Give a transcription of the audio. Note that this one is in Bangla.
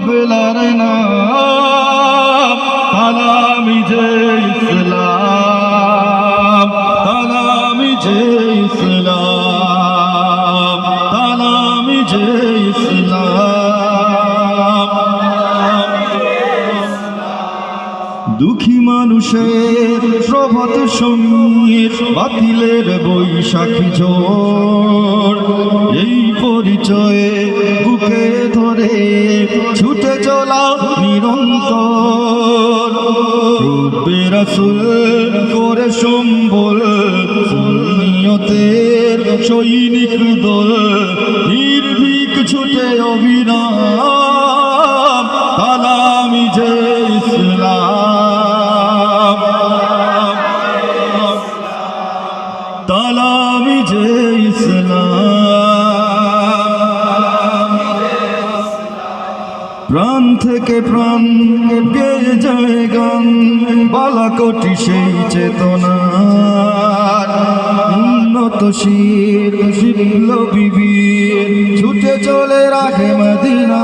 কেবলার নাম তালামি যে ইসলাম, তালামি যে ইসলাম, তালামি যে ইসলাম। দুঃখী মানুষের প্রভাত সমীর বাতিলের বৈশাখী ঝড়, এই পরিচয়ে বুকে ধরে ছুটে চলা নিরন্তর। রূপে রাসূল করে সম্বল নিয়তের সৈনিক দল, নির্ভীক ছুটে অবিরাম তালামি যে ইসলাম, তালামি যে ইসলাম। প্রাণ থেকে প্রাণ গেয়ে যায় গান, বালাকোটি সেই চেতনা উন্নত শির বিপ্লবী বীর ছুটে চলে রাখে মদিনা।